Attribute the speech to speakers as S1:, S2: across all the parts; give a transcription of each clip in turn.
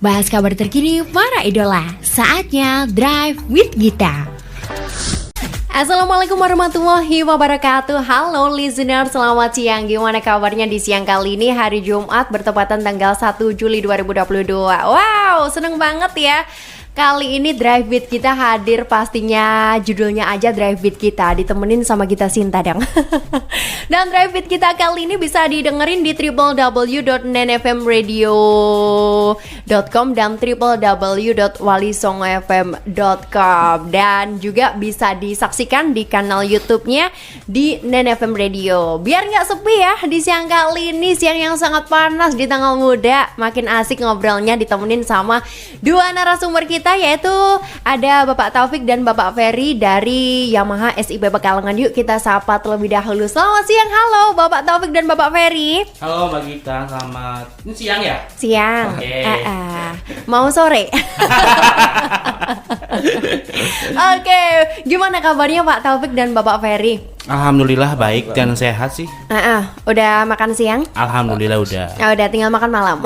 S1: bahas kabar terkini para idola. Saatnya Drive with Gita. Assalamualaikum warahmatullahi wabarakatuh. Halo listener, selamat siang. Gimana kabarnya di siang kali ini, hari Jumat bertepatan tanggal 1 Juli 2022. Wow, seneng banget ya. Kali ini Drive with kita hadir, pastinya judulnya aja Drive with kita, ditemenin sama Gita Sinta dong. Dan Drive with kita kali ini bisa didengerin di www.nenfmradio.com dan www.walisongfm.com. Dan juga bisa disaksikan di kanal YouTube-nya di Nen FM Radio. Biar nggak sepi ya di siang kali ini, siang yang sangat panas di tanggal muda. Makin asik ngobrolnya ditemenin sama dua narasumber kita, yaitu ada Bapak Taufik dan Bapak Ferry dari Yamaha SIP Pekalongan. Yuk kita sapa terlebih dahulu. Selamat siang, halo Bapak Taufik dan Bapak Ferry.
S2: Halo Mbak Gita, selamat. Ini siang ya?
S1: Siang.
S2: Oke.
S1: Mau sore. Oke, gimana kabarnya Pak Taufik dan Bapak Ferry?
S2: Alhamdulillah baik dan sehat sih.
S1: Udah makan siang?
S2: Alhamdulillah udah.
S1: Udah, tinggal makan malam.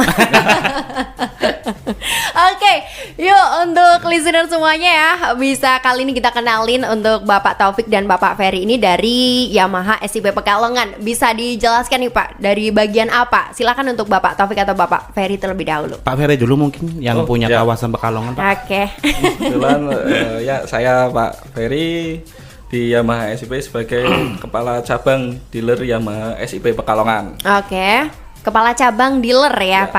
S1: Oke, yuk untuk listener semuanya ya, bisa kali ini kita kenalin untuk Bapak Taufik dan Bapak Ferry ini dari Yamaha SIP Pekalongan. Bisa dijelaskan nih Pak, dari bagian apa? Silakan untuk Bapak Taufik atau Bapak Ferry terlebih dahulu.
S2: Pak Ferry dulu mungkin yang punya kawasan Pekalongan, Pak.
S1: Oke.
S3: Kebetulan ya saya Pak Ferry di Yamaha SIP sebagai kepala cabang dealer Yamaha SIP Pekalongan.
S1: Oke, kepala cabang dealer ya.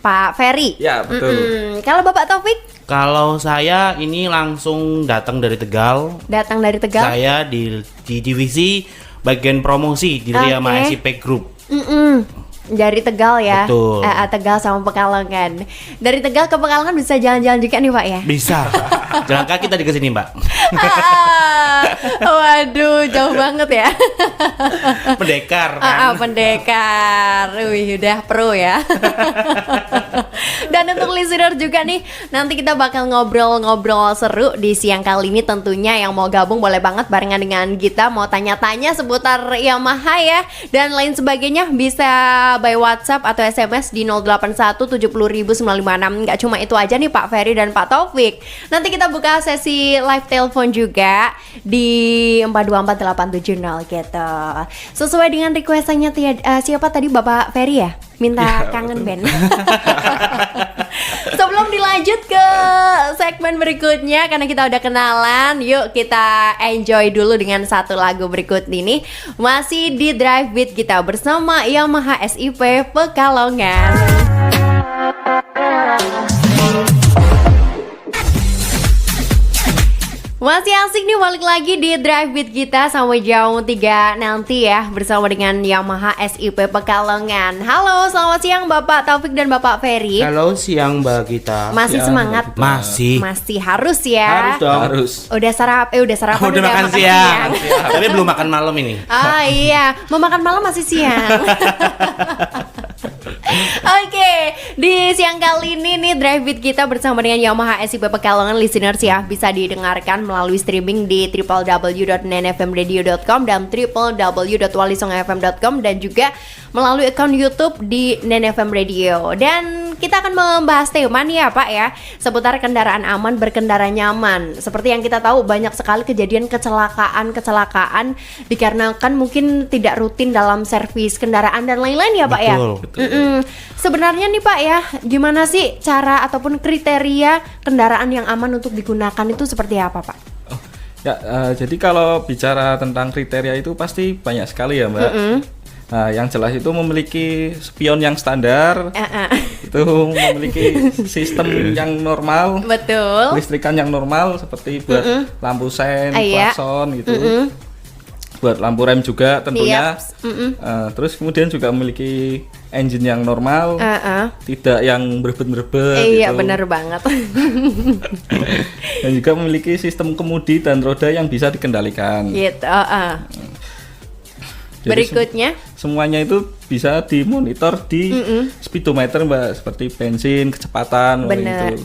S1: Pak Ferry.
S3: Ya, betul.
S1: Kalau Bapak Taufik?
S2: Kalau saya ini langsung datang dari Tegal.
S1: Datang dari Tegal.
S2: Saya di divisi bagian promosi di Yamaha SIP Group.
S1: Dari Tegal ya.
S2: Betul.
S1: Tegal sama Pekalongan. Dari Tegal ke Pekalongan bisa jalan-jalan juga nih Pak ya?
S2: Bisa. Jalan kaki tadi ke sini, Mbak.
S1: Waduh, jauh banget ya.
S2: Pendekar kan.
S1: Pendekar. Wih, udah pro ya. Dan untuk listener juga nih, nanti kita bakal ngobrol-ngobrol seru di siang kali ini. Tentunya yang mau gabung boleh banget barengan dengan kita, mau tanya-tanya seputar Yamaha ya dan lain sebagainya, bisa by WhatsApp atau SMS di 081 70 956. Nggak cuma itu aja nih Pak Ferry dan Pak Taufik. Nanti kita buka sesi live telepon juga di 424870 gitu. Sesuai dengan requestannya siapa tadi, Bapak Ferry ya? Minta kangen band. Sebelum dilanjut ke segmen berikutnya, karena kita udah kenalan, yuk kita enjoy dulu dengan satu lagu berikut ini. Masih di Drive with kita bersama Yamaha SIP Pekalongan. Masih asik nih, balik lagi di Drive with kita sampai jam 3 nanti ya, bersama dengan Yamaha SIP Pekalongan. Halo, selamat siang Bapak Taufik dan Bapak Ferry.
S2: Halo siang Mbak Gita.
S1: Masih semangat?
S2: Masih
S1: Harus ya.
S2: Harus dong.
S3: Harus.
S1: Udah sarapan,
S2: udah makan siang. Tapi belum makan malam ini.
S1: Iya, mau makan malam masih siang. Oke, di siang kali ini nih Drive with kita bersama dengan Yamaha SIP Pekalongan. Listeners ya, bisa didengarkan melalui streaming di www.nenfmradio.com dan www.walisongfm.com dan juga melalui akun YouTube di Nen FM Radio. Dan kita akan membahas tema nih ya Pak ya, seputar kendaraan aman, berkendara nyaman. Seperti yang kita tahu, banyak sekali kejadian kecelakaan dikarenakan mungkin tidak rutin dalam servis kendaraan dan lain-lain ya Pak ya.
S2: Betul.
S1: Sebenarnya nih Pak ya, gimana sih cara ataupun kriteria kendaraan yang aman untuk digunakan itu seperti apa Pak?
S3: Jadi kalau bicara tentang kriteria itu pasti banyak sekali ya Mbak. Nah, yang jelas itu memiliki spion yang standar, itu memiliki sistem yang normal,
S1: betul,
S3: listrikan yang normal seperti buat lampu sen, klakson gitu, buat lampu rem juga tentunya. Terus kemudian juga memiliki engine yang normal, tidak yang berebet-berebet.
S1: Iya,
S3: gitu.
S1: benar banget.
S3: Dan juga memiliki sistem kemudi dan roda yang bisa dikendalikan.
S1: Gitu.
S3: Jadi
S1: berikutnya
S3: semuanya itu bisa dimonitor di speedometer Mbak, seperti bensin, kecepatan.
S1: bener.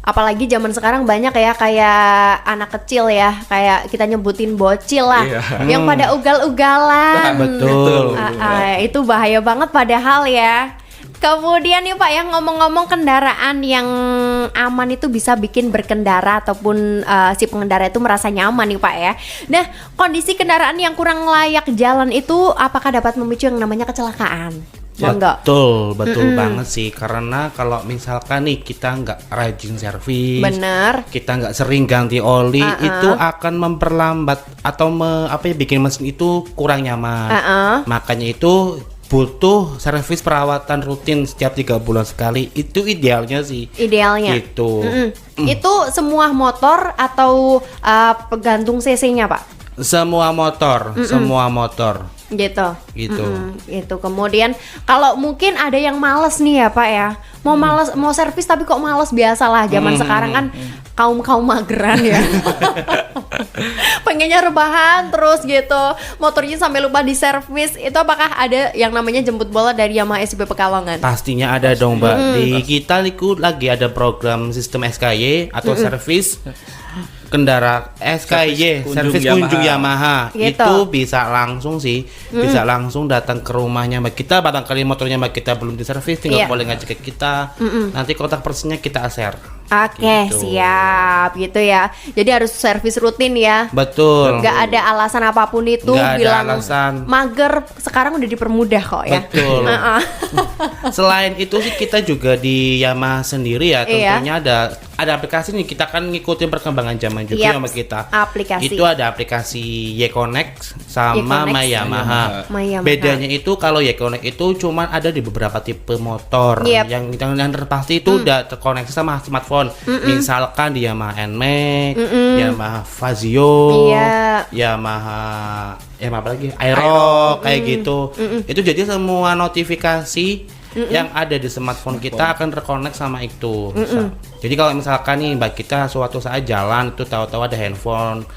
S1: Apalagi zaman sekarang banyak ya kayak anak kecil ya, kayak kita nyebutin bocil lah, yang pada ugal-ugalan.
S2: Betul.
S1: Itu bahaya banget padahal ya. Kemudian nih Pak, yang ngomong-ngomong kendaraan yang aman itu bisa bikin berkendara ataupun si pengendara itu merasa nyaman nih Pak ya. Nah, kondisi kendaraan yang kurang layak jalan itu apakah dapat memicu yang namanya kecelakaan? Monggo.
S2: Betul banget sih, karena kalau misalkan nih kita nggak rajin servis,
S1: Bener.
S2: kita nggak sering ganti oli, itu akan memperlambat atau bikin mesin itu kurang nyaman. Makanya itu butuh servis perawatan rutin setiap 3 bulan sekali, itu idealnya sih.
S1: Idealnya.
S2: Gitu.
S1: Itu semua motor atau pegantung cc-nya Pak?
S2: Semua motor.
S1: Gitu.
S2: Gitu.
S1: Itu kemudian kalau mungkin ada yang males nih ya Pak ya, mau servis tapi kok males, biasalah zaman sekarang kan kaum mageran ya. Pengennya rebahan terus gitu, motornya sampai lupa diservis. Itu apakah ada yang namanya jemput bola dari Yamaha SIP Pekalongan?
S2: Pastinya ada dong Mbak. Di kita lagi ada program sistem SKY atau servis kendaraan SKY, servis kunjung Yamaha.
S1: Gitu.
S2: Itu bisa langsung sih, bisa langsung datang ke rumahnya Mbak kita. Barangkali motornya Mbak kita belum diservis, tinggal boleh ngajak ke kita. Nanti kontak personnya kita share.
S1: Oke,
S2: Gitu.
S1: siap gitu ya. Jadi harus servis rutin ya.
S2: Betul.
S1: Nggak ada alasan apapun itu,
S2: Nggak ada
S1: bilang
S2: alasan.
S1: mager, sekarang udah dipermudah kok ya.
S2: Betul. Selain itu sih kita juga di Yamaha sendiri ya, tentunya ada aplikasi nih, kita kan ngikutin perkembangan zaman juga sama kita.
S1: Aplikasi.
S2: Itu ada aplikasi Y-Connect sama My Yamaha. Bedanya itu kalau Y-Connect itu cuman ada di beberapa tipe motor. Yang terpasti itu udah terkoneksi sama smartphone. Misalkan di Yamaha NMAX, Yamaha Fazio, Yamaha apa lagi? Aero kayak gitu. Itu jadi semua notifikasi yang ada di smartphone kita akan terkonek sama itu. Jadi kalau misalkan nih Mbak kita suatu saat jalan itu tahu-tahu ada handphone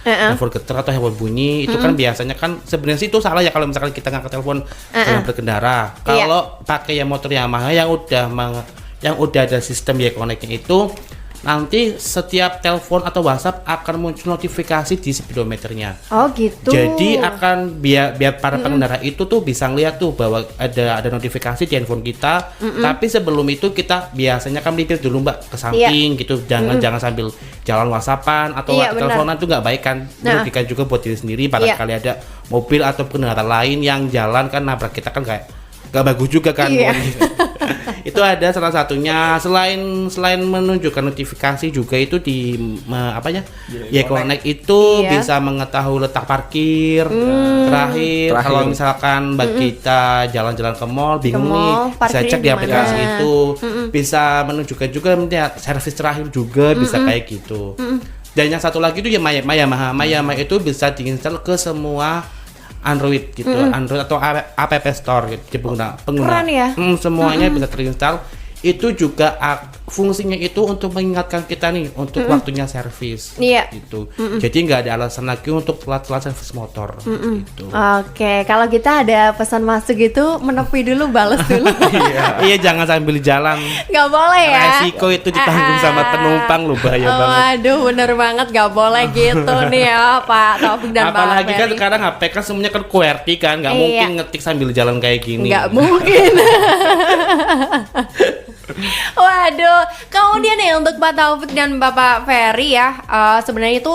S2: getar atau handphone bunyi, itu kan biasanya kan sebenarnya sih itu salah ya kalau misalkan kita ngangkat telepon dalam berkendara. Kalau pakai yang motor Yamaha yang udah ada sistem Y-Connect-nya itu, nanti setiap telepon atau WhatsApp akan muncul notifikasi di speedometernya.
S1: Oh gitu.
S2: Jadi akan biar para pengendara itu tuh bisa ngeliat tuh bahwa ada notifikasi di handphone kita. Tapi sebelum itu kita biasanya kan melipir dulu Mbak ke samping gitu. Jangan sambil jalan WhatsAppan atau teleponan tuh nggak baik kan. Merugikan juga buat diri sendiri. Barangkali ada mobil atau pengendara lain yang jalan kan nabrak kita kan kayak gak bagus juga kan. Itu ada salah satunya, selain menunjukkan notifikasi juga itu di Y-Connect itu bisa mengetahui letak parkir. Terakhir kalau misalkan bagi kita jalan-jalan ke mall bingung nih, bisa cek di aplikasi itu. Bisa menunjukkan juga servis terakhir juga, bisa kayak gitu. Dan yang satu lagi itu ya Yamaha itu bisa diinstal ke semua Android gitu, Android atau App Store gitu, pengguna.
S1: Keren ya?
S2: Semuanya bisa terinstall. Itu juga fungsinya itu untuk mengingatkan kita nih untuk waktunya servis. Gitu. Jadi nggak ada alasan lagi untuk telat-telat servis motor. Gitu.
S1: Oke, kalau kita ada pesan masuk gitu, menepi dulu, balas dulu.
S2: Iya, jangan sambil jalan.
S1: Nggak boleh ya.
S2: Resiko itu ditanggung sama penumpang loh, bahaya banget.
S1: Waduh, bener banget, nggak boleh gitu nih ya Pak Taufik dan Pak
S2: Apalagi kan
S1: Ferry.
S2: sekarang HP kan semuanya kan QWERTY kan, nggak mungkin ngetik sambil jalan kayak gini.
S1: Nggak mungkin. Waduh, kemudian nih untuk Pak Taufik dan Bapak Ferry ya, sebenarnya itu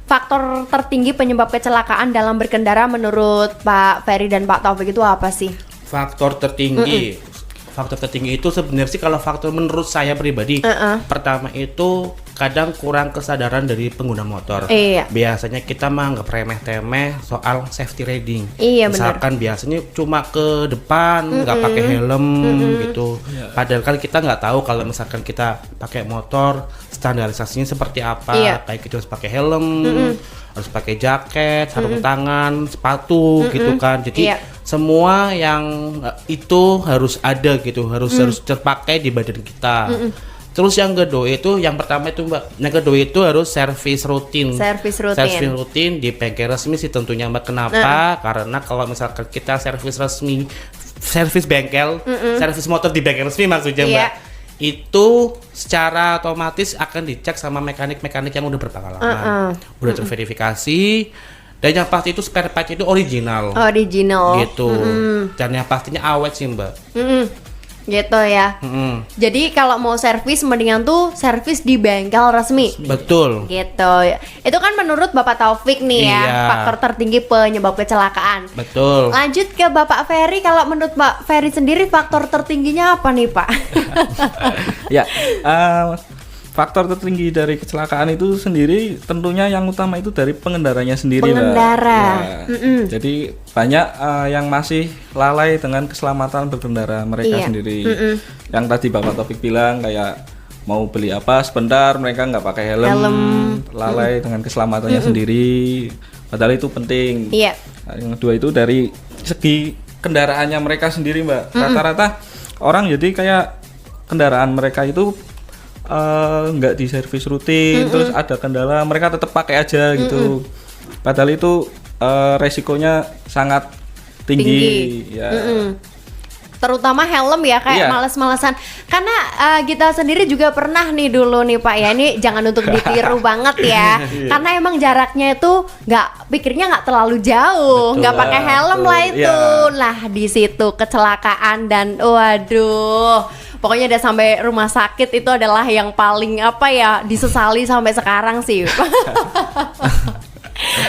S1: faktor tertinggi penyebab kecelakaan dalam berkendara menurut Pak Ferry dan Pak Taufik itu apa sih?
S2: Faktor tertinggi. Faktor tertinggi itu sebenarnya sih kalau faktor menurut saya pribadi, pertama itu kadang kurang kesadaran dari pengguna motor. Biasanya kita menganggap remeh-temeh soal safety riding. Misalkan biasanya cuma ke depan nggak pakai helm gitu. Padahal kan kita nggak tahu kalau misalkan kita pakai motor standarisasinya seperti apa. Kayak gitu harus pakai helm, harus pakai jaket, sarung tangan, sepatu gitu kan. Jadi semua yang itu harus ada gitu, harus terpakai di badan kita. Terus yang kedua itu, yang pertama itu Mbak, yang kedua itu harus servis rutin. Servis rutin di bengkel resmi sih tentunya Mbak. Kenapa? Karena kalau misalkan kita servis bengkel, servis motor di bengkel resmi maksudnya Mbak, itu secara otomatis akan dicek sama mekanik-mekanik yang udah berpengalaman, udah terverifikasi. Dan yang pasti itu spare part itu original gitu. Dan yang pastinya awet sih Mbak.
S1: Gitu ya. Jadi kalau mau servis mendingan tuh servis di bengkel resmi.
S2: Betul.
S1: Gitu. Itu kan menurut Bapak Taufik nih ya,
S2: Iya.
S1: faktor tertinggi penyebab kecelakaan.
S2: Betul.
S1: Lanjut ke Bapak Ferry, kalau menurut Pak Ferry sendiri faktor tertingginya apa nih Pak?
S3: Ya, faktor tertinggi dari kecelakaan itu sendiri tentunya yang utama itu dari pengendaranya sendiri, Mbak.
S1: Pengendara.
S3: Ya. Jadi banyak yang masih lalai dengan keselamatan berkendara mereka
S1: Iya.
S3: sendiri. Yang tadi Bapak Taufik bilang kayak mau beli apa sebentar mereka nggak pakai helm. Lalai dengan keselamatannya sendiri. Padahal itu penting.
S1: Iya.
S3: Nah, yang kedua itu dari segi kendaraannya mereka sendiri, Mbak. Rata-rata orang jadi kayak kendaraan mereka itu nggak diservis rutin, terus ada kendala mereka tetap pakai aja gitu. Padahal itu resikonya sangat tinggi. Ya.
S1: Terutama helm ya, kayak
S3: Iya.
S1: males-malesan. Karena kita sendiri juga pernah nih dulu nih Pak ya, ini jangan untuk ditiru banget ya. Karena emang jaraknya itu pikirnya nggak terlalu jauh,
S2: Betul.
S1: nggak pakai helm
S3: Betul,
S1: lah itu.
S3: iya.
S1: Lah di situ kecelakaan dan waduh. Pokoknya udah sampai rumah sakit itu adalah yang paling disesali sampai sekarang sih.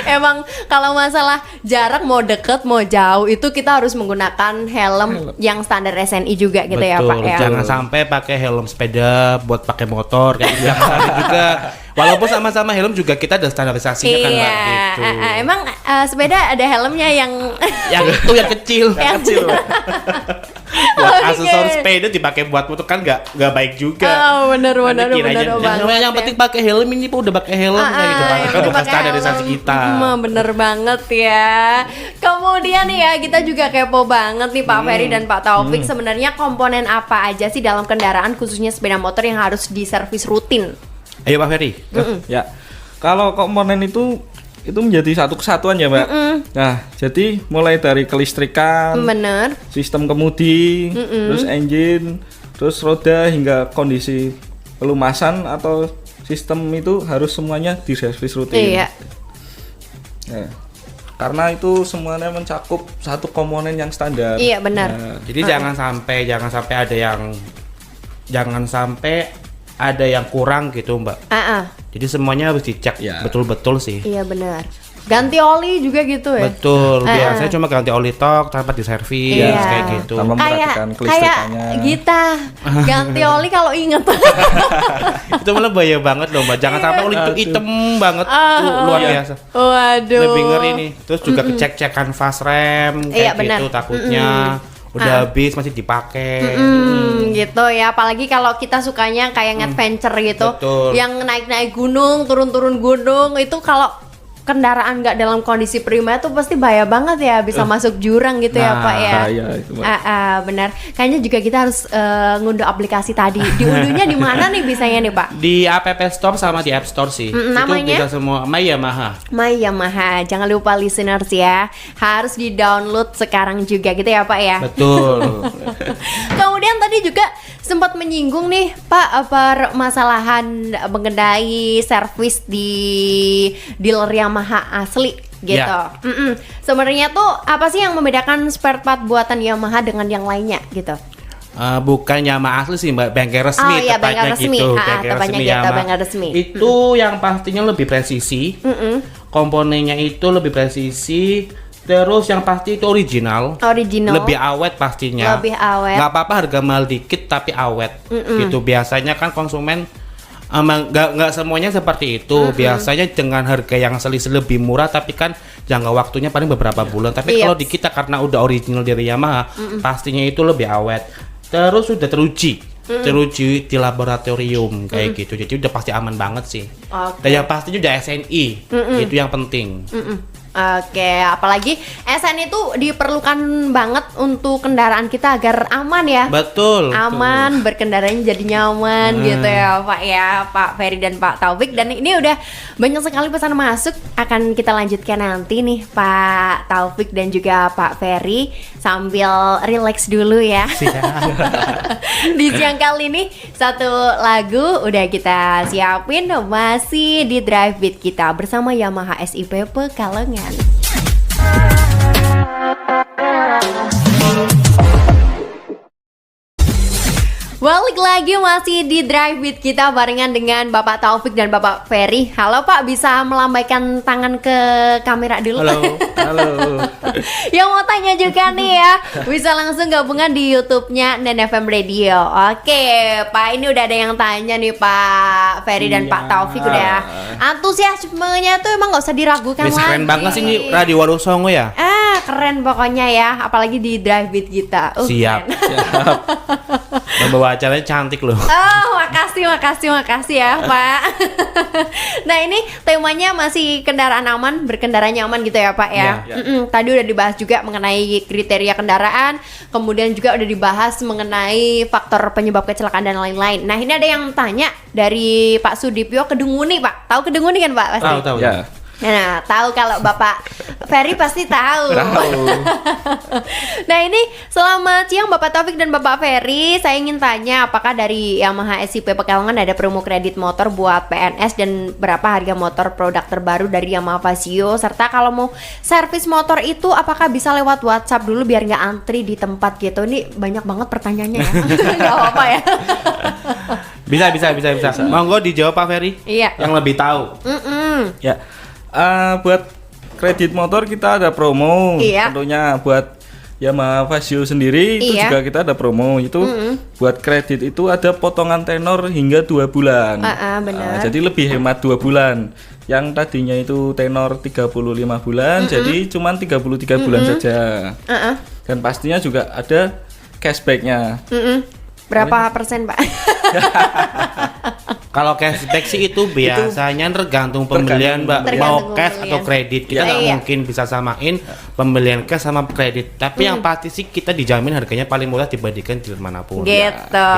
S1: Emang kalau masalah jarak mau deket mau jauh itu kita harus menggunakan helm yang standar SNI juga gitu ya Pak ya.
S2: Jangan sampai pakai helm sepeda buat pakai motor kayak gitu. Jangan sampai juga. Walaupun sama-sama helm juga kita ada standarisasinya kan Mbak, gitu.
S1: Emang sepeda ada helmnya yang
S2: Yang itu yang kecil.
S1: Yang kecil.
S2: Buat
S1: Oke.
S2: aksesoris sepeda dipakai buat motor kan nggak baik juga.
S1: Oh, bener
S2: Nanti kira aja,
S1: banget.
S2: yang penting pakai helm ini udah pakai helm kayak gitu.
S1: yang
S2: Kan
S1: penting
S2: bukan
S1: pakai
S2: standarisasi
S1: helm.
S2: kita.
S1: Bener banget ya. Kemudian nih ya kita juga kepo banget nih Pak Ferry dan Pak Taufik, sebenarnya komponen apa aja sih dalam kendaraan khususnya sepeda motor yang harus diservis rutin?
S2: Ayo Pak Ferry.
S3: Ya. Kalau komponen itu menjadi satu kesatuan ya, Mbak. Nah, jadi mulai dari kelistrikan,
S1: Bener.
S3: sistem kemudi, terus engine, terus roda hingga kondisi pelumasan atau sistem itu harus semuanya diservis rutin.
S1: Iya.
S3: Ya. Karena itu semuanya mencakup satu komponen yang standar.
S1: Iya, benar.
S3: Nah,
S2: Jadi jangan sampai ada yang kurang gitu Mbak. Jadi semuanya harus dicek
S3: Ya.
S2: betul-betul sih.
S1: Iya benar. Ganti oli juga gitu ya.
S2: Betul. Biasanya cuma ganti oli tok tanpa diservis
S1: Iya.
S2: kayak gitu.
S3: Tanpa memperhatikan
S1: Kayak
S3: kelistrikannya.
S1: kita ganti oli kalau inget.
S2: Itu malah bahaya banget loh Mbak. Jangan sampai oli itu hitam banget tuh luar biasa.
S1: Waduh.
S2: Lebih ngeri nih. Terus juga cek-cekan fast rem
S1: Iya,
S2: kayak
S1: benar.
S2: gitu takutnya udah habis masih dipakai.
S1: Gitu ya, apalagi kalau kita sukanya kayak adventure gitu,
S2: Betul.
S1: yang naik-naik gunung, turun-turun gunung, itu kalau kendaraan nggak dalam kondisi prima tuh pasti bahaya banget ya, bisa masuk jurang gitu ya
S2: Nah,
S1: Pak ya.
S3: bahaya itu, Mbak.
S1: Benar. Kayaknya juga kita harus ngunduh aplikasi tadi. Diunduhnya di mana nih bisanya nih Pak?
S2: Di App Store sama di App Store sih.
S1: namanya?
S2: Itu bisa semua Yamaha.
S1: My Yamaha, jangan lupa listeners ya, harus di-download sekarang juga gitu ya Pak ya.
S2: Betul.
S1: Kemudian tadi juga sempat menyinggung nih Pak permasalahan mengenai servis di dealer Yamaha asli gitu.
S2: Ya.
S1: Sebenarnya tuh apa sih yang membedakan spare part buatan Yamaha dengan yang lainnya gitu?
S2: Bukan Yamaha asli sih Mbak, bengkel resmi
S1: Oh, iya,
S2: tepatnya
S1: bengkel resmi.
S2: gitu.
S1: Tepatnya gitu,
S2: Yamaha.
S1: bengkel resmi.
S2: Itu yang pastinya lebih presisi. Komponennya itu lebih presisi. Terus yang pasti itu original. Lebih awet pastinya.
S1: Lebih awet.
S2: Nggak apa-apa harga mahal dikit tapi awet. Gitu biasanya kan konsumen emang nggak semuanya seperti itu. Biasanya dengan harga yang selisih lebih murah tapi kan jangka waktunya paling beberapa bulan. Tapi kalau di kita karena udah original dari Yamaha, pastinya itu lebih awet. Terus sudah teruji di laboratorium kayak gitu. Jadi udah pasti aman banget sih.
S1: Oke.
S2: Dan yang pastinya udah SNI. Itu yang penting.
S1: Oke, apalagi SN itu diperlukan banget untuk kendaraan kita agar aman ya.
S2: Betul.
S1: Aman, berkendaranya jadi nyaman gitu ya Pak ya, Pak Ferry dan Pak Taufik. Dan ini udah banyak sekali pesan masuk, akan kita lanjutkan nanti nih Pak Taufik dan juga Pak Ferry sambil relax dulu ya. Di siang kali ini satu lagu udah kita siapin, masih di Drive Beat kita bersama Yamaha SIP Pekalongan. Balik lagi masih di Drive With kita barengan dengan Bapak Taufik dan Bapak Ferry. Halo Pak, bisa melambaikan tangan ke kamera dulu.
S2: Halo.
S3: Halo.
S1: Yang mau tanya juga nih ya, bisa langsung gabungan di YouTube-nya Nen FM Radio. Oke, Pak, ini udah ada yang tanya nih Pak Ferry dan Pak Taufik udah. Antusiasmenya tuh emang gak usah diragukan
S2: Wis,
S1: lagi.
S2: keren banget sih ini Radio Warung Songo ya.
S1: Keren pokoknya ya, apalagi di Drive With kita.
S2: Siap.
S1: Keren.
S2: Membawa acaranya cantik loh.
S1: Oh, makasih ya Pak. Nah ini temanya masih kendaraan aman, berkendara nyaman gitu ya Pak ya.
S3: Ya.
S1: Tadi udah dibahas juga mengenai kriteria kendaraan, kemudian juga udah dibahas mengenai faktor penyebab kecelakaan dan lain-lain. Nah ini ada yang tanya dari Pak Sudipyo Kedunguni Pak. Tahu Kedunguni kan Pak? Pasti?
S2: Tahu.
S3: Ya.
S1: Nah, tahu kalau Bapak Ferry pasti tahu. Nah, ini selamat siang Bapak Taufik dan Bapak Ferry. Saya ingin tanya apakah dari Yamaha SIP Pekalongan ada promo kredit motor buat PNS dan berapa harga motor produk terbaru dari Yamaha Vasio, serta kalau mau servis motor itu apakah bisa lewat WhatsApp dulu biar nggak antri di tempat gitu. Ini banyak banget pertanyaannya ya. Nggak apa-apa ya.
S2: Bisa. Monggo dijawab Pak Ferry.
S1: Iya.
S2: Yang lebih tahu.
S3: Ya. Buat kredit motor kita ada promo.
S1: Iya.
S3: Tentunya buat Yamaha Vasio sendiri itu
S1: Iya.
S3: juga kita ada promo. Itu buat kredit itu ada potongan tenor hingga 2 bulan.
S1: Benar.
S3: Jadi lebih hemat 2 bulan. Yang tadinya itu tenor 35 bulan jadi cuman 33 bulan saja. Dan pastinya juga ada cashbacknya.
S1: Berapa persen Pak?
S2: Kalau cashback sih itu biasanya tergantung pembelian Mbak.
S1: Tergantung
S2: Mau cash
S1: pembelian.
S2: atau kredit. Kita nggak
S1: Iya.
S2: mungkin bisa samain pembelian cash sama kredit. Tapi yang pasti sih kita dijamin harganya paling murah dibandingkan dealer manapun.
S1: Gitu.
S2: Gitu.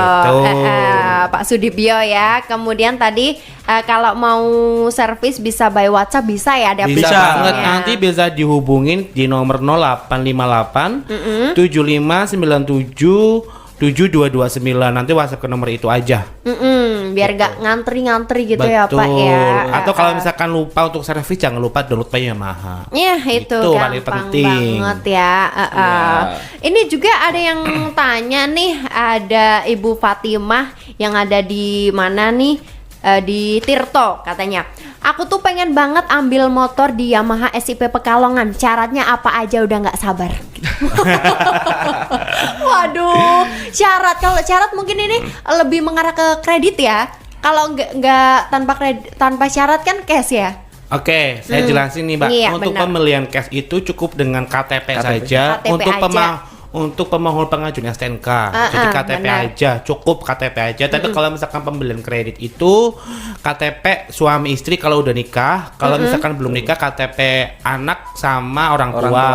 S1: Pak Sudibyo ya. Kemudian tadi kalau mau servis bisa by WhatsApp bisa ya ada
S2: Bisa
S1: aplikasinya.
S2: banget, nanti bisa dihubungin di nomor 0858 7597 7229. Nanti WhatsApp ke nomor itu aja.
S1: Biar gak ngantri-ngantri gitu ya Pak ya.
S2: Atau kalau misalkan lupa untuk servis, jangan lupa download Play Yamaha.
S1: Ya itu
S2: paling
S1: gampang
S2: penting.
S1: banget ya. Ini juga ada yang tanya nih, ada Ibu Fatimah yang ada di mana nih? Di Tirto katanya. Aku tuh pengen banget ambil motor di Yamaha SIP Pekalongan. Syaratnya apa aja udah nggak sabar. Waduh, syarat. Kalau syarat mungkin ini lebih mengarah ke kredit ya. Kalau nggak tanpa syarat kan cash ya.
S2: Oke, saya jelasin nih Mbak.
S1: Iya,
S2: untuk
S1: benar.
S2: pembelian cash itu cukup dengan KTP saja.
S1: KTP
S2: Untuk
S1: aja.
S2: untuk pemohon pengajuan STNK. Jadi KTP
S1: benar.
S2: aja, cukup KTP aja. Tapi kalau misalkan pembelian kredit itu KTP suami istri kalau udah nikah. Kalau misalkan belum nikah, KTP anak sama orang tua.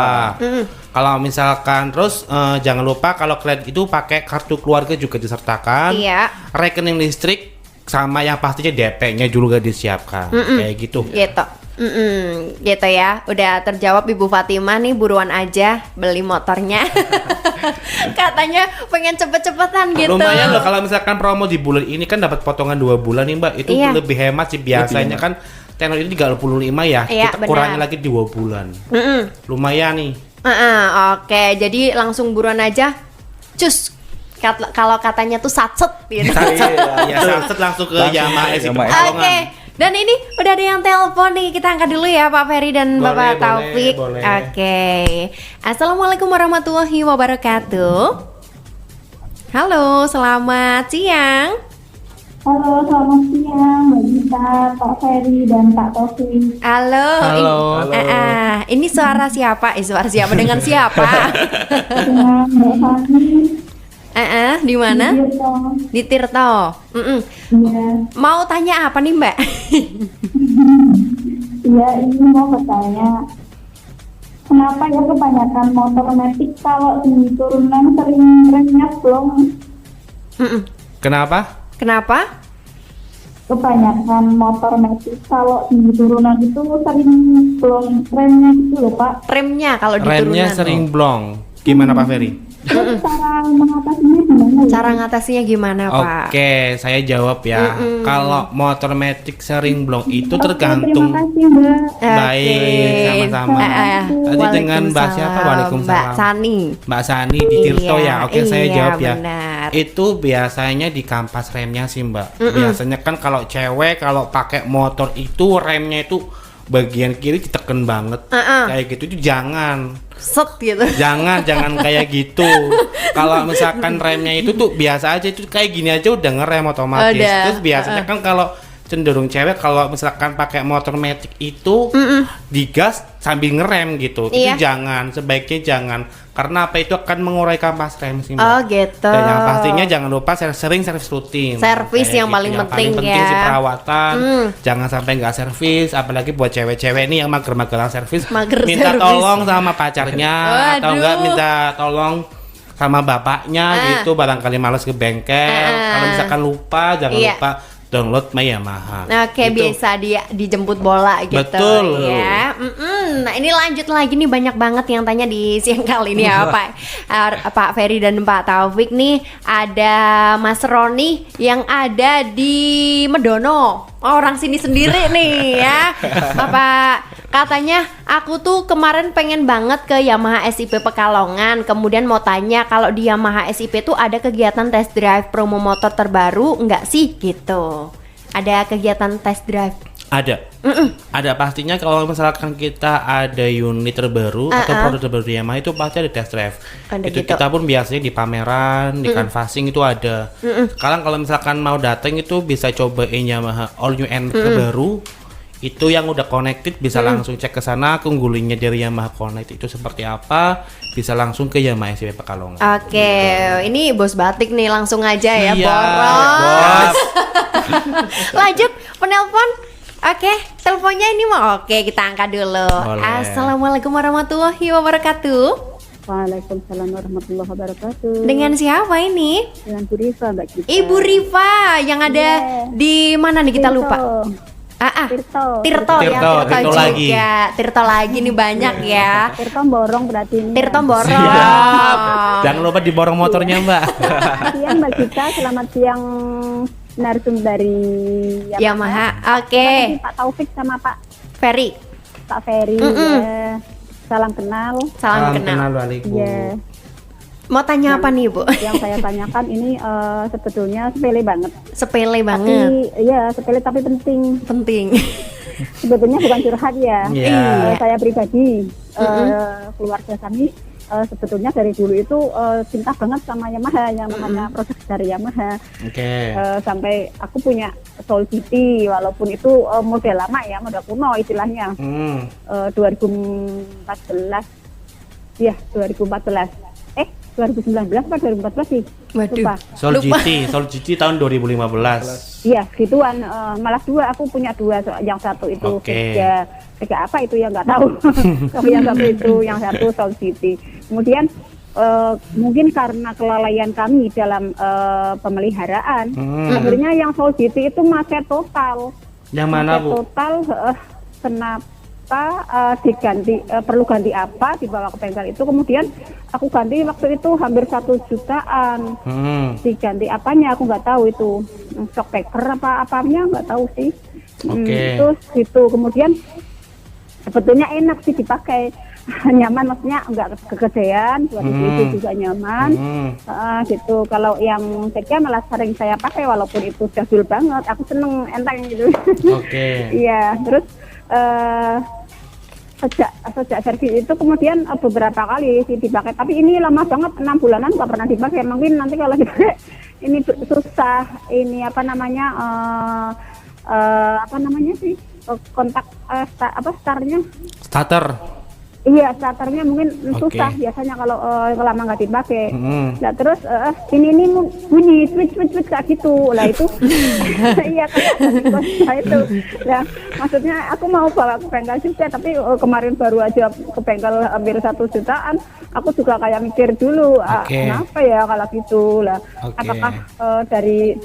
S2: Kalau misalkan terus jangan lupa kalau kredit itu pakai kartu keluarga juga disertakan.
S1: Iya.
S2: Rekening listrik sama yang pastinya DP-nya juga disiapkan. Kayak gitu.
S1: Gitu. Gitu ya. Udah terjawab Ibu Fatimah nih, buruan aja beli motornya. Katanya pengen cepet-cepetan gitu.
S2: Lumayan loh kalau misalkan promo di bulan ini kan dapat potongan 2 bulan nih Mbak. Itu
S1: Iya.
S2: lebih hemat sih, biasanya kan tenor ini 35 ya.
S1: Iya,
S2: Kita kurangi
S1: benar.
S2: lagi 2 bulan. Lumayan nih.
S1: Oke, jadi langsung buruan aja. Cus. Kalau katanya tuh satset gitu.
S2: Ya, satset langsung ke Yamaha SIP
S3: Yamaha.
S2: Pekalongan.
S1: Oke. Dan ini udah ada yang telepon nih, kita angkat dulu ya Pak Ferry dan
S2: Boleh,
S1: Bapak
S2: boleh,
S1: Taufik.
S2: boleh.
S1: Oke. Assalamualaikum warahmatullahi wabarakatuh. Halo, selamat siang.
S4: Halo, selamat siang Mbak Gita, Pak Ferry, dan Pak Taufik.
S1: Halo.
S2: Halo.
S1: Ini suara siapa? Suara siapa dengan siapa?
S4: Dengan Mbak Fani.
S1: Di mana? Di Tirto.
S4: Iya,
S1: Mau tanya apa nih Mbak?
S4: iya ini mau bertanya. Kenapa ya kebanyakan motor metik kalau di turunan sering remnya blong?
S2: Kenapa?
S1: Kenapa?
S4: Kebanyakan motor metik kalau di turunan itu sering blong remnya gitu loh Pak.
S1: Remnya kalau di
S2: Remnya
S1: turunan.
S2: sering blong. Gimana Pak Ferry?
S4: Terus cara mengatasinya gimana?
S1: Cara ngatasinya gimana, Pak?
S2: Oke, saya jawab ya. Kalau motor metik sering blong itu
S4: Oke,
S2: tergantung.
S4: terima kasih Mbak.
S2: Baik, sama-sama. Tadi dengan Mbak siapa? Waalaikumsalam.
S1: Mbak Sani.
S2: Mbak Sani di Tirto
S1: Iya,
S2: ya. Oke, saya
S1: iya,
S2: jawab ya.
S1: benar.
S2: Itu biasanya di kampas remnya sih, Mbak. Biasanya kan kalau cewek kalau pakai motor itu remnya itu bagian kiri diteken banget. Kayak gitu itu jangan.
S1: Set gitu.
S2: Jangan kayak gitu. Kalau misalkan remnya itu tuh biasa aja, itu kayak gini aja udah ngerem otomatis.
S1: Udah.
S2: Terus biasanya kan kalau cenderung cewek kalau misalkan pakai motor metik itu digas sambil ngerem gitu.
S1: Iya.
S2: Itu jangan, sebaiknya jangan. Karena apa, itu akan mengurai kampas rem sih, Mbak.
S1: Oh gitu.
S2: Dan yang pastinya jangan lupa sering servis rutin.
S1: Servis
S2: Kayak
S1: yang paling penting ya.
S2: sih perawatan. Jangan sampai nggak servis, apalagi buat cewek-cewek nih yang mager-mageran servis.
S1: Mager
S2: Minta
S1: servis.
S2: tolong sama pacarnya atau enggak
S1: Waduh.
S2: minta tolong sama bapaknya gitu, barangkali males ke bengkel. Kalau misalkan lupa, jangan
S1: Iya.
S2: lupa download My Yamaha.
S1: Oke,
S2: Gitu.
S1: biasa dijemput bola gitu.
S2: Betul.
S1: Ya. Nah, ini lanjut lagi nih, banyak banget yang tanya di siang kali ini ya, Pak Ferry dan Pak Taufik nih. Ada Mas Roni yang ada di Medono. Orang sini sendiri nih ya. Bapak katanya, aku tuh kemarin pengen banget ke Yamaha SIP Pekalongan. Kemudian mau tanya, kalau di Yamaha SIP tuh ada kegiatan test drive promo motor terbaru enggak sih gitu? Ada kegiatan test drive?
S2: Ada pastinya. Kalau misalkan kita ada unit terbaru atau produk terbaru di Yamaha itu pasti ada test drive.
S1: Ada
S2: Itu
S1: gitu.
S2: kita pun biasanya di pameran, di canvassing itu ada. Sekarang kalau misalkan mau datang itu bisa cobain Yamaha All New N terbaru. Itu yang udah connected bisa langsung cek ke sana, keunggulnya dari Yamaha Connect itu seperti apa, bisa langsung ke Yamaha SIP Pekalongan.
S1: Oke, ini bos batik nih, langsung aja ya,
S2: Iya,
S1: boros.
S2: bos.
S1: Lanjut, penelpon. Oke, teleponnya ini mau. Oke, kita angkat dulu.
S2: Boleh.
S1: Assalamualaikum warahmatullahi wabarakatuh.
S4: Waalaikumsalam warahmatullahi wabarakatuh.
S1: Dengan siapa ini?
S4: Dengan Bu Rifa, Mbak Gita.
S1: Ibu Rifa yang ada di mana nih, kita lupa.
S4: Tirto.
S1: Tirto ya,
S2: Tirto
S1: Tirto juga.
S2: lagi.
S1: Tirto lagi nih, banyak ya.
S4: Tirto Borong berarti ini.
S1: Tirto Borong.
S2: Jangan lupa diborong motornya, Mbak.
S4: Selamat siang Mbak Gita, selamat siang narsum dari
S1: Yamaha. Oke,
S4: Terima kasih Pak Taufik sama Pak
S1: Ferry.
S4: Ferry. Ya. Salam kenal.
S1: Salam kenal.
S2: Waalaikumsalam.
S4: Ya.
S1: Mau tanya apa nih, Bu?
S4: Yang saya tanyakan ini sebetulnya sepele banget.
S1: Sepele banget.
S4: Tapi ya sepele tapi penting.
S1: Penting.
S4: Sebetulnya bukan curhat ya.
S2: Iya.
S4: Saya pribadi keluarga kami sebetulnya dari dulu itu cinta banget sama Yamaha, yang namanya produk dari Yamaha.
S2: Oke.
S4: Sampai aku punya Soul City, walaupun itu model lama ya, model kuno istilahnya. 2014. Ya, 2014. 2019 apa 2014 sih?
S1: Waduh.
S4: Lupa.
S2: Soul GT tahun 2015.
S4: Iya, gituan. Malah dua, aku punya dua. Yang satu itu
S2: Oke.
S4: Vega apa itu ya nggak tahu. Tapi yang satu itu, yang satu Soul City. Kemudian mungkin karena kelalaian kami dalam pemeliharaan, akhirnya yang Soul City itu macet total.
S2: Yang mana,
S4: Macet
S2: Bu?
S4: total. Kenapa diganti? Perlu ganti apa? Dibawa ke bengkel itu. Kemudian aku ganti waktu itu hampir 1 jutaan. Diganti apanya aku nggak tahu itu, shockbreaker apa-apanya nggak tahu sih.
S2: Oke.
S4: Terus gitu, kemudian sebetulnya enak sih dipakai, nyaman, maksudnya nggak kegedean, buat ibu juga nyaman. Gitu. Kalau yang Vega malah sering saya pakai walaupun itu jadul banget, aku seneng enteng gitu.
S2: Oke.
S4: Iya, terus sejak servis itu kemudian beberapa kali sih dipakai, tapi ini lama banget, 6 bulanan nggak pernah dipakai. Mungkin nanti kalau dipakai ini susah, ini apa namanya sih kontak startnya.
S2: Starter.
S4: Iya, starternya mungkin susah biasanya kalau lama nggak dipakai. Nah terus ini bunyi switch kayak gitu. Lah itu iya kayak itu. Nah maksudnya aku mau bawa ke bengkel juga, tapi kemarin baru aja ke bengkel hampir 1 jutaan. Aku juga kayak mikir dulu, kenapa ya kalau gitu lah. Apakah dari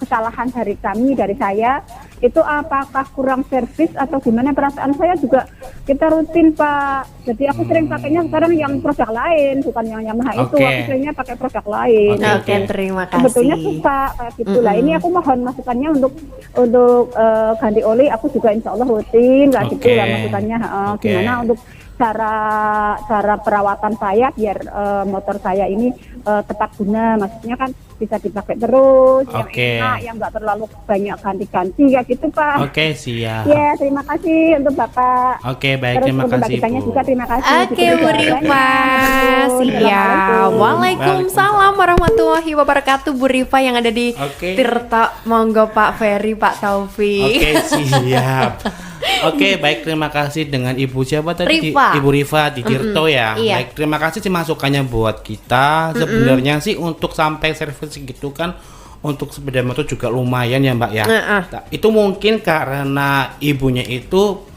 S4: kesalahan dari saya itu apakah kurang servis atau gimana? Perasaan saya juga kita rutin Pak, jadi aku sering pakainya sekarang yang produk lain, bukan yang Yamaha itu, aku seringnya pakai produk lain.
S1: Oke, terima kasih.
S4: Sebetulnya suka kayak gitu lah. Ini aku mohon masukannya untuk ganti oli, aku juga insya Allah rutin kayak gitu lah masukannya. Gimana untuk cara perawatan saya biar motor saya ini tepat guna, maksudnya kan bisa dipakai terus, yang enak, yang nggak terlalu banyak ganti-ganti kayak gitu Pak.
S2: Oke, siap.
S4: Ya, terima kasih untuk Bapak.
S2: Oke, baik,
S4: Terus
S2: terima
S4: untuk
S2: kasih
S4: Mbak
S2: Bu.
S4: juga terima kasih.
S1: Oke, Bu Rifa. Siap. Waalaikumsalam warahmatullahi wabarakatuh, Bu Rifa yang ada di Tirta. Monggo Pak Ferry, Pak Taufik.
S2: Oke, siap. Oke, baik, terima kasih dengan Ibu siapa tadi?
S1: Rifa.
S2: Ibu Rifa di Tirto ya.
S1: Iya.
S2: Baik, terima kasih sih masukannya buat kita. Sebenarnya sih untuk sampai servis gitu kan untuk sepeda motor juga lumayan ya Mbak ya. Nah, itu mungkin karena ibunya itu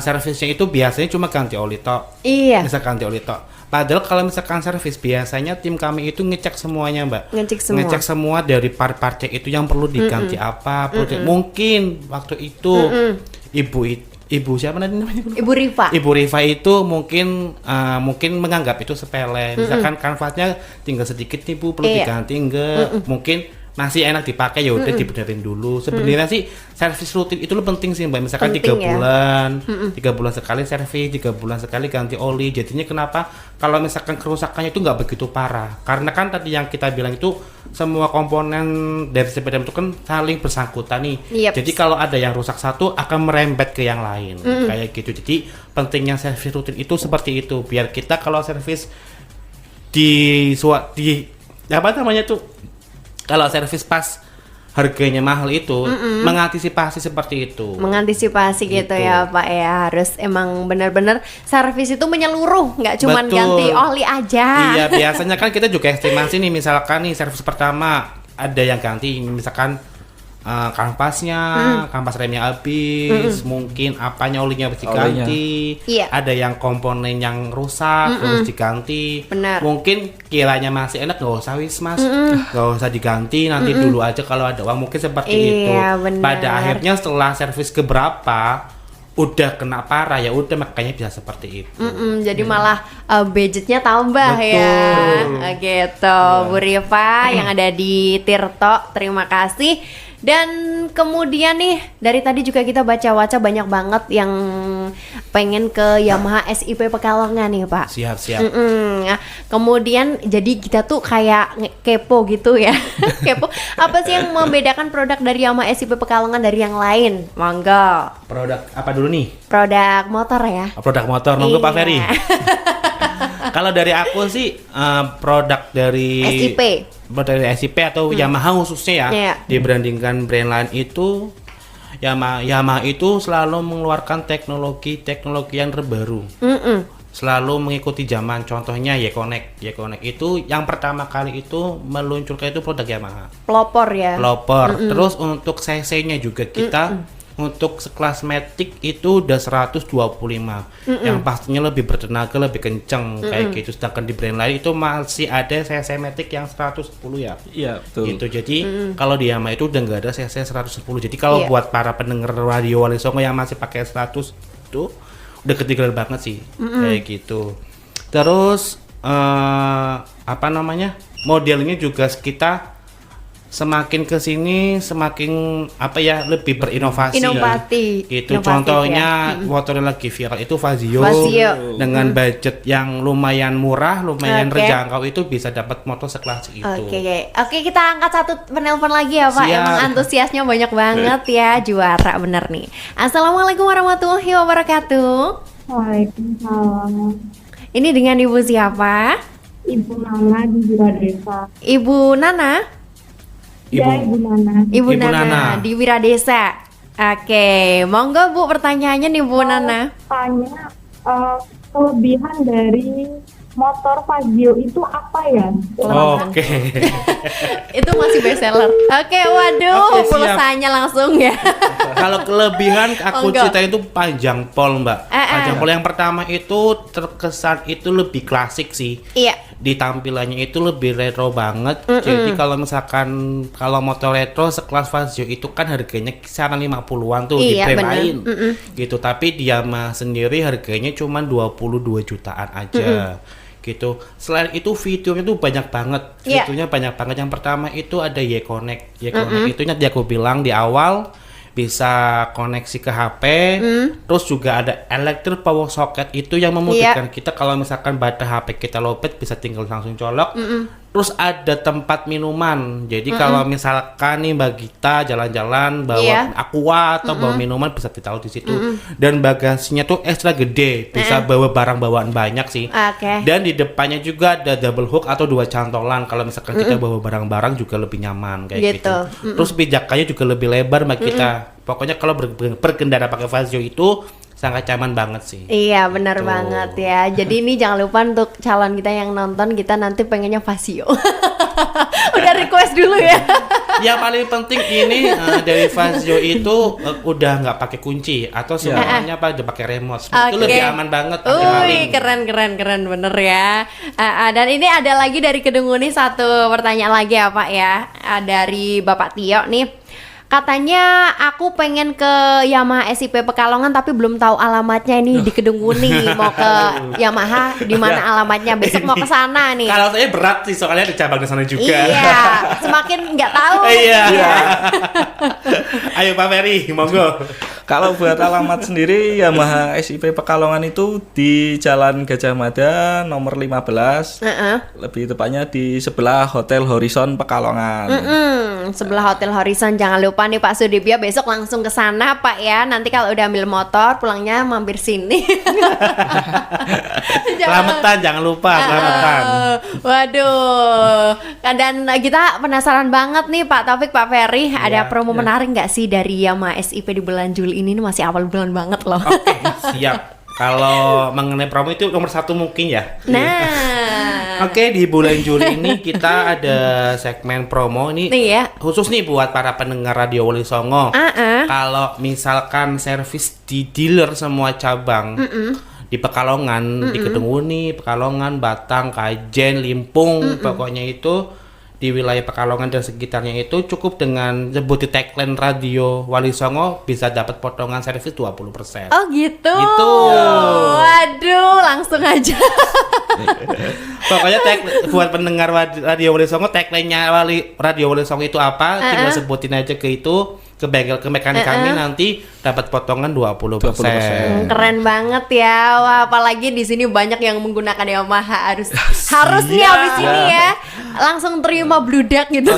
S2: servisnya itu biasanya cuma ganti oli tok.
S1: Iya.
S2: Bisa ganti oli tok. Padahal kalau misalkan servis biasanya tim kami itu ngecek semuanya Mbak. Ngecek semua dari part-partnya itu yang perlu diganti apa. Mungkin waktu itu ibu siapa namanya?
S1: Ibu Rifa.
S2: Ibu Rifa itu mungkin menganggap itu sepele. Misalkan kanvasnya tinggal sedikit nih Bu, perlu diganti enggak? Mungkin masih enak dipakai ya udah dibenerin dulu. Sebenarnya sih servis rutin itu penting sih Mbak. Misalkan 3 bulan, 3 bulan sekali servis, 3 bulan sekali ganti oli. Jadinya kenapa kalau misalkan kerusakannya itu nggak begitu parah? Karena kan tadi yang kita bilang itu semua komponen dari sepeda itu kan saling bersangkutan nih. Jadi kalau ada yang rusak satu akan merembet ke yang lain kayak gitu. Jadi pentingnya servis rutin itu seperti itu. Biar kita kalau servis di apa namanya tuh, kalau servis pas harganya mahal itu mengantisipasi seperti itu.
S1: Mengantisipasi gitu ya Pak ya. Harus emang benar-benar servis itu menyeluruh, nggak cuma ganti oli aja.
S2: Iya, biasanya kan kita juga estimasi nih, misalkan nih servis pertama ada yang ganti misalkan kanvasnya, kanvas remnya habis, mungkin apanya olinya harus diganti, ada yang komponen yang rusak harus diganti. Mungkin kiranya masih enak, nggak usah wis Mas, nggak usah diganti, nanti dulu aja kalau ada uang, mungkin seperti itu. Pada akhirnya setelah servis keberapa udah kena parah ya udah, makanya bisa seperti itu.
S1: Jadi malah budgetnya tambah. Betul. Ya gitu. Bu Rifa yang ada di Tirto, terima kasih. Dan kemudian nih dari tadi juga kita baca-baca banyak banget yang pengen ke Yamaha SIP Pekalongan nih Pak.
S2: Siap.
S1: Kemudian jadi kita tuh kayak kepo gitu ya. Kepo apa sih yang membedakan produk dari Yamaha SIP Pekalongan dari yang lain? Monggo.
S2: Produk apa dulu nih?
S1: Produk motor ya.
S2: Produk motor, monggo Pak Ferry. Kalau dari aku sih produk dari SIP atau Yamaha khususnya ya, dibandingkan brand lain itu Yamaha itu selalu mengeluarkan teknologi yang terbaru. Selalu mengikuti zaman. Contohnya Y-Connect itu yang pertama kali itu meluncurkan itu produk Yamaha. Pelopor. Terus untuk cc-nya juga kita untuk sekelas Matic itu udah 125 yang pastinya lebih bertenaga, lebih kenceng kayak gitu. Sedangkan di brand lain itu masih ada cc Matic yang 110 ya. Iya, betul. Gitu. Jadi kalau di Yamaha itu udah nggak ada cc 110. Jadi kalau buat para pendengar radio Wali Songo yang masih pakai 100 itu udah ketinggalan banget sih. Kayak gitu. Terus apa namanya? Modelnya juga kita semakin kesini semakin lebih berinovasi. Itu contohnya motor yang lagi viral itu Fazio. Dengan budget yang lumayan murah, lumayan terjangkau, itu bisa dapat motor sekelas itu. Oke, kita angkat satu penelpon lagi ya Pak. Emang antusiasnya banyak banget ya, juara bener nih. Assalamualaikum warahmatullahi wabarakatuh.
S4: Waalaikumsalam.
S1: Ini dengan Ibu siapa?
S4: Ibu Nana di Wiradesa.
S1: Ibu Nana? Ibu Nana di Wiradesa. Oke, monggo Bu, pertanyaannya nih Bu Nana.
S4: Tanya kelebihan dari motor Fazio itu apa ya?
S2: Oke.
S1: Itu masih best seller. Oke, waduh, pulsanya langsung ya.
S2: Kalau kelebihan aku ceritain itu panjang pol Mbak. Panjang pol yang pertama itu terkesan itu lebih klasik sih.
S1: Iya.
S2: di tampilannya itu lebih retro banget. Jadi kalau misalkan kalau motor retro sekelas Fazio itu kan harganya kisaran 50-an tuh di brand lain. Gitu. Tapi Yamaha sendiri harganya cuma 22 jutaan aja. Gitu. Selain itu fiturnya tuh banyak banget. Fiturnya banyak banget. Yang pertama itu ada Y-Connect. Y-Connect itu tadi aku bilang di awal bisa koneksi ke HP. Terus juga ada electric power socket itu yang memudahkan kita kalau misalkan baterai HP kita lowbat bisa tinggal langsung colok. Terus ada tempat minuman. Jadi kalau misalkan nih Mbak Gita jalan-jalan bawa aqua atau bawa minuman bisa ditaruh di situ. Dan bagasinya tuh ekstra gede, bisa bawa barang bawaan banyak sih. Dan di depannya juga ada double hook atau 2 cantolan kalau misalkan kita bawa barang-barang juga lebih nyaman kayak gitu. Terus pijakannya juga lebih lebar Mbak Gita. Pokoknya kalau berkendara pakai Fazio itu sangat nyaman banget sih.
S1: Iya benar banget ya. Jadi ini jangan lupa untuk calon kita yang nonton, kita nanti pengennya Fazio. Udah request dulu ya.
S2: Yang paling penting ini dari Fazio itu udah nggak pakai kunci atau semuanya udah pakai remote. Itu lebih aman banget.
S1: Keren bener ya. Dan ini ada lagi dari Kedunguni satu pertanyaan lagi ya Pak ya. Dari Bapak Tio nih. Katanya aku pengen ke Yamaha SIP Pekalongan tapi belum tahu alamatnya ini di Kedunguni. Mau ke Yamaha di mana alamatnya? Besok mau ke sana nih.
S2: Kalau saya berat sih soalnya ada cabang di sana juga.
S1: Iya, semakin nggak tahu.
S2: Iya. Ayo Pak Ferry, monggo.
S3: Kalau buat alamat sendiri Yamaha SIP Pekalongan itu di Jalan Gajah Mada nomor 15. Lebih tepatnya di sebelah Hotel Horizon Pekalongan.
S1: Sebelah Hotel Horizon. Jangan lupa nih Pak Sudibyo besok langsung ke sana Pak ya. Nanti kalau udah ambil motor pulangnya mampir sini.
S2: Selamatan, jangan lupa selamatan.
S1: Waduh. Dan kita penasaran banget nih Pak Taufik, Pak Ferry, ada promo menarik nggak sih dari Yamaha SIP di bulan Juli ini masih awal bulan banget loh.
S2: Oke, siap. Kalau mengenai promo itu nomor 1 mungkin ya.
S1: Nah.
S2: Oke, di bulan Juli ini kita ada segmen promo ini khusus nih buat para pendengar Radio Wali Songo. Kalau misalkan servis di dealer semua cabang di Pekalongan, di Kedunguni, Pekalongan, Batang, Kajen, Limpung, pokoknya itu di wilayah Pekalongan dan sekitarnya itu cukup dengan sebut di tagline Radio Wali Songo bisa dapat potongan servis 20%.
S1: Oh gitu.
S2: Gitu.
S1: Waduh, langsung aja.
S2: Pokoknya buat pendengar Radio Wali Songo tagline-nya Radio Wali Songo itu apa? Tinggal sebutin aja ke itu ke bengkel ke mekanik kami nanti dapat potongan 20%.
S1: Keren banget ya. Wah, apalagi di sini banyak yang menggunakan Yamaha harus nih habis ini ya. Langsung terima bludak gitu.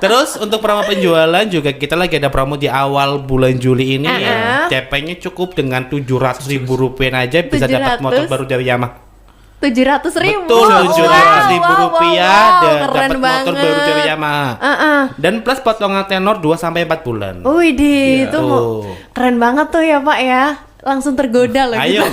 S2: Terus untuk promo penjualan juga kita lagi ada promo di awal bulan Juli ini ya. CP-nya cukup dengan 700.000 rupiah aja bisa dapat motor baru dari Yamaha.
S1: 700.000.
S2: Betul, 700.000 rupiah dan dapat motor baru dari Yamaha. Dan plus potongan tenor 2-4 bulan.
S1: Wih, itu keren banget tuh ya Pak ya. Langsung tergoda loh.
S2: Ayo.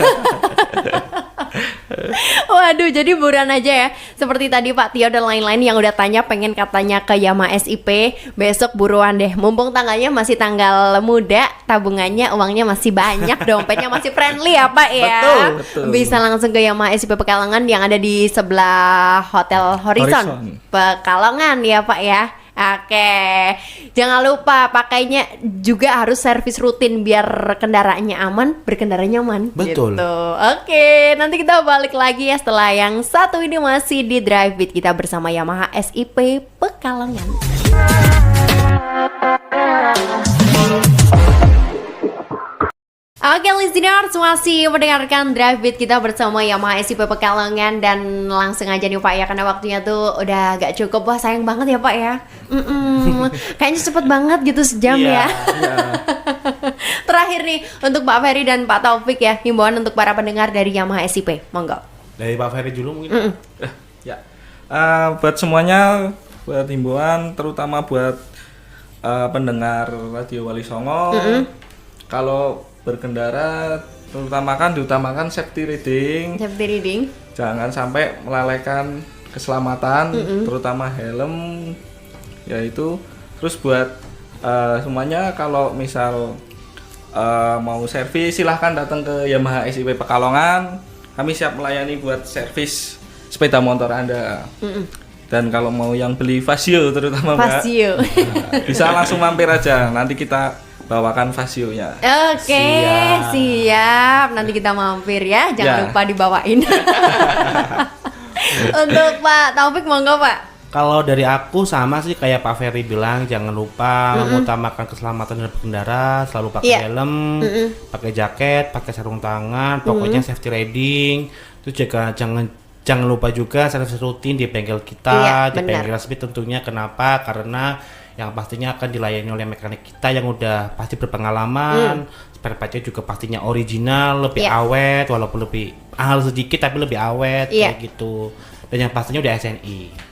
S1: Waduh, jadi buruan aja ya. Seperti tadi Pak Tio dan lain-lain yang udah tanya pengen katanya ke Yamaha SIP, besok buruan deh. Mumpung tanggalnya masih tanggal muda, tabungannya uangnya masih banyak, dompetnya masih friendly ya Pak ya. Betul. Bisa langsung ke Yamaha SIP Pekalongan yang ada di sebelah Hotel Horizon. Pekalongan ya Pak ya. Oke, jangan lupa pakainya juga harus servis rutin biar kendaraannya aman, berkendara nyaman.
S2: Betul.
S1: Gitu. Oke, nanti kita balik lagi ya setelah yang satu ini masih di Drive Beat kita bersama Yamaha SIP Pekalongan. Oke listeners, masih mendengarkan Drive Beat kita bersama Yamaha SIP Pekalongan. Dan langsung aja nih Pak ya, karena waktunya tuh udah gak cukup. Wah sayang banget ya Pak ya. Kayaknya cepet banget gitu sejam ya. Terakhir nih untuk Pak Ferry dan Pak Taufik ya, himbauan untuk para pendengar dari Yamaha SIP, monggo.
S2: Dari Pak Ferry dulu mungkin.
S3: Buat semuanya, buat himbauan terutama buat pendengar Radio Wali Songo, kalau berkendara diutamakan safety riding. Jangan sampai melalaikan keselamatan, terutama helm yaitu. Terus buat semuanya kalau misal mau servis silahkan datang ke Yamaha SIP Pekalongan. Kami siap melayani buat servis sepeda motor Anda. Dan kalau mau yang beli Vasio terutama
S1: Vasio.
S3: Mbak, bisa langsung mampir aja. Nanti kita bawakan Vasionya.
S1: Oke, siap. Nanti kita mampir ya. Jangan lupa dibawain. Untuk Pak Taufik monggo Pak.
S2: Kalau dari aku sama sih kayak Pak Ferry bilang, jangan lupa mengutamakan keselamatan dalam berkendara, selalu pakai helm, pakai jaket, pakai sarung tangan, pokoknya safety riding. Terus juga jangan lupa juga servis rutin di bengkel kita, di bengkel resmi tentunya. Kenapa? Karena yang pastinya akan dilayani oleh mekanik kita yang udah pasti berpengalaman. Spare partnya juga pastinya original, lebih awet, walaupun lebih mahal sedikit tapi lebih awet kayak gitu. Dan yang pastinya udah SNI.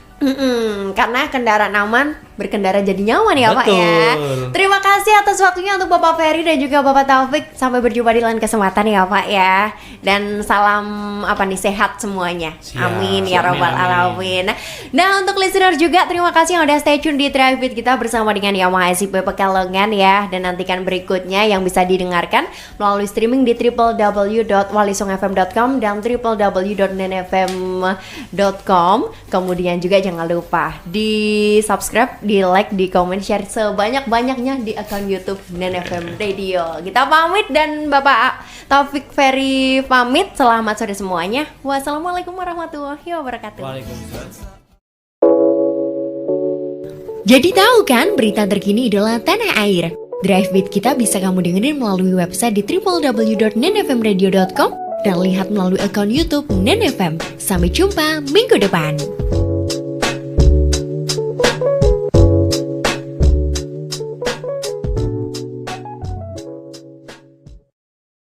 S1: Karena kendaraan aman, berkendara jadi nyaman ya Pak ya. Terima kasih atas waktunya untuk Bapak Ferry dan juga Bapak Taufik. Sampai berjumpa di lain kesempatan ya Pak ya. Dan salam sehat semuanya. Amin ya robbal alamin. Nah untuk listener juga terima kasih yang udah stay tune di Drive It kita bersama dengan Yamaha SIP Pekalongan ya. Dan nantikan berikutnya yang bisa didengarkan melalui streaming di www.walisongfm.com dan www.nenfm.com. Kemudian juga jangan lupa di subscribe, di like, di komen, share sebanyak-banyaknya di akun YouTube Nen FM Radio. Kita pamit dan Bapak Taufik Ferry pamit. Selamat sore semuanya. Wassalamualaikum warahmatullahi wabarakatuh.
S2: Waalaikumsalam.
S1: Jadi tahu kan berita terkini idola tanah air? Drive Beat kita bisa kamu dengerin melalui website di www.nenfmradio.com dan lihat melalui akun YouTube Nen FM. Sampai jumpa minggu depan.